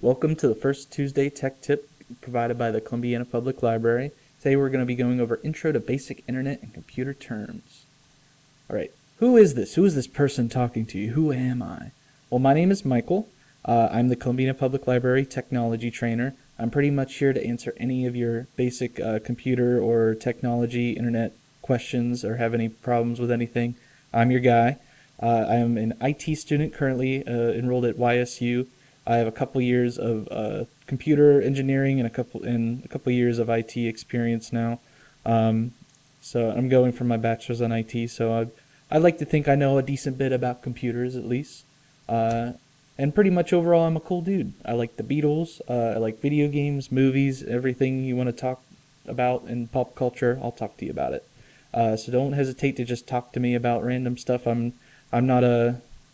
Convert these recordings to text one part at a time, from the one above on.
Welcome to the first Tuesday Tech Tip provided by the Columbiana Public Library. Today we're going to be going over Intro to Basic Internet and Computer Terms. Alright, who is this? Who is this person talking to you? Who am I? Well, my name is Michael. I'm the Columbiana Public Library Technology Trainer. I'm pretty much here to answer any of your basic computer or technology, internet questions, or have any problems with anything. I'm your guy. I am an IT student currently enrolled at YSU. I have a couple years of computer engineering and a couple years of IT experience now. So I'm going for my bachelor's in IT. So I'd like to think I know a decent bit about computers at least. And pretty much overall, I'm a cool dude. I like the Beatles. I like video games, movies, everything you want to talk about in pop culture. I'll talk to you about it. So don't hesitate to just talk to me about random stuff.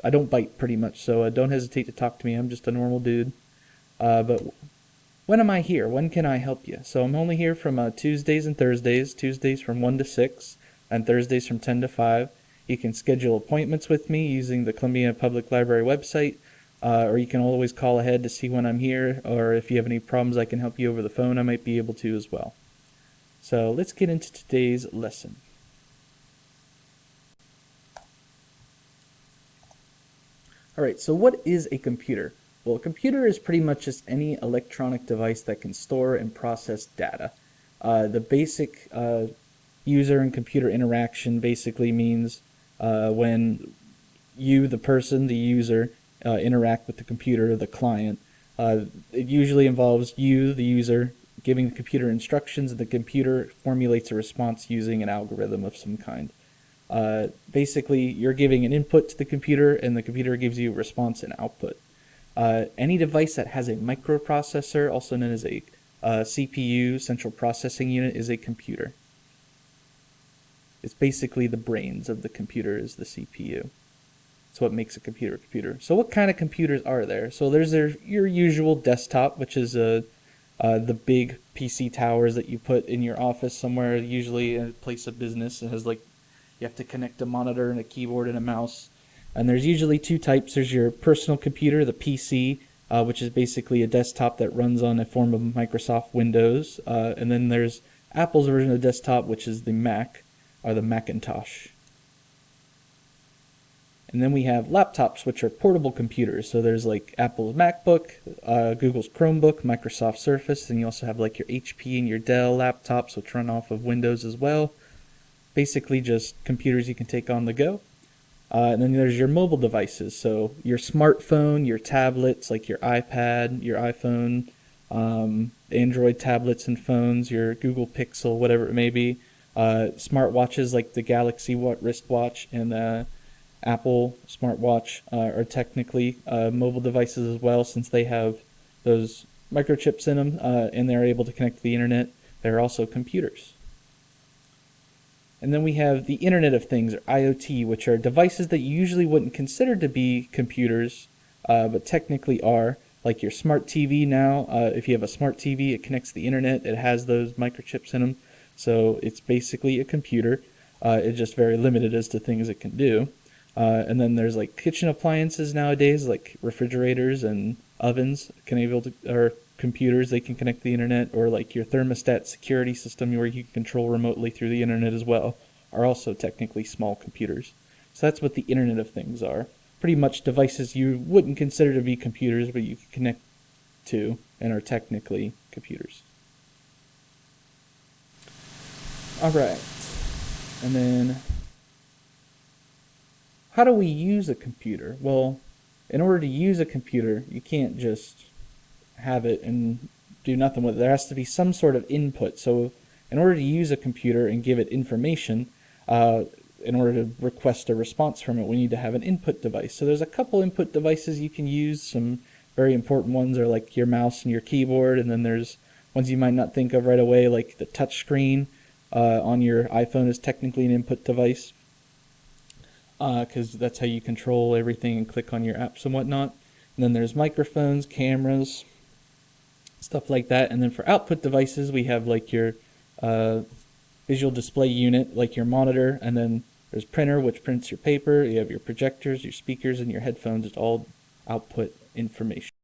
I don't bite pretty much, so don't hesitate to talk to me. I'm just a normal dude. But when am I here? When can I help you? So I'm only here from Tuesdays and Thursdays. Tuesdays from 1 to 6, and Thursdays from 10 to 5. You can schedule appointments with me using the Columbiana Public Library website, or you can always call ahead to see when I'm here, or if you have any problems I can help you over the phone, I might be able to as well. So let's get into today's lesson. Alright, so what is a computer? Well, a computer is pretty much just any electronic device that can store and process data. The basic user and computer interaction basically means when you, the person, the user, interact with the computer, the client. It usually involves you, the user, giving the computer instructions, and the computer formulates a response using an algorithm of some kind. Basically, you're giving an input to the computer, and the computer gives you a response and output. Any device that has a microprocessor, also known as a CPU, central processing unit, is a computer. It's basically the brains of the computer is the CPU. It's what makes a computer a computer. So what kind of computers are there? So there's your usual desktop, which is the big PC towers that you put in your office somewhere, usually in a place of business. It has you have to connect a monitor and a keyboard and a mouse. And there's usually two types. There's your personal computer, the PC, which is basically a desktop that runs on a form of Microsoft Windows. And then there's Apple's version of desktop, which is the Mac, or the Macintosh. And then we have laptops, which are portable computers. So there's like Apple's MacBook, Google's Chromebook, Microsoft Surface, and you also have like your HP and your Dell laptops, which run off of Windows as well. Basically just computers you can take on the go. And then there's your mobile devices, so your smartphone, your tablets like your iPad, your iPhone, Android tablets and phones, your Google Pixel, whatever it may be, smartwatches like the Galaxy wristwatch and the Apple smartwatch are technically mobile devices as well, since they have those microchips in them and they're able to connect to the internet. They're also computers. And then we have the Internet of Things, or IoT, which are devices that you usually wouldn't consider to be computers, but technically are, like your smart TV now. If you have a smart TV, it connects to the internet. It has those microchips in them, so it's basically a computer. It's just very limited as to things it can do. And then there's like kitchen appliances nowadays, like refrigerators and ovens, or computers, they can connect to the internet, or like your thermostat security system where you can control remotely through the internet as well, are also technically small computers. So that's what the Internet of Things are. Pretty much devices you wouldn't consider to be computers, but you can connect to and are technically computers. Alright, and then how do we use a computer? Well, in order to use a computer, you can't just have it and do nothing with it. There has to be some sort of input. So in order to use a computer and give it information, in order to request a response from it, we need to have an input device. So there's a couple input devices you can use. Some very important ones are like your mouse and your keyboard, and then there's ones you might not think of right away, like the touch screen on your iPhone is technically an input device, because that's how you control everything and click on your apps and whatnot. And then there's microphones, cameras, stuff like that. And then for output devices, we have like your visual display unit, like your monitor, and then there's printer, which prints your paper. You have your projectors, your speakers, and your headphones. It's all output information.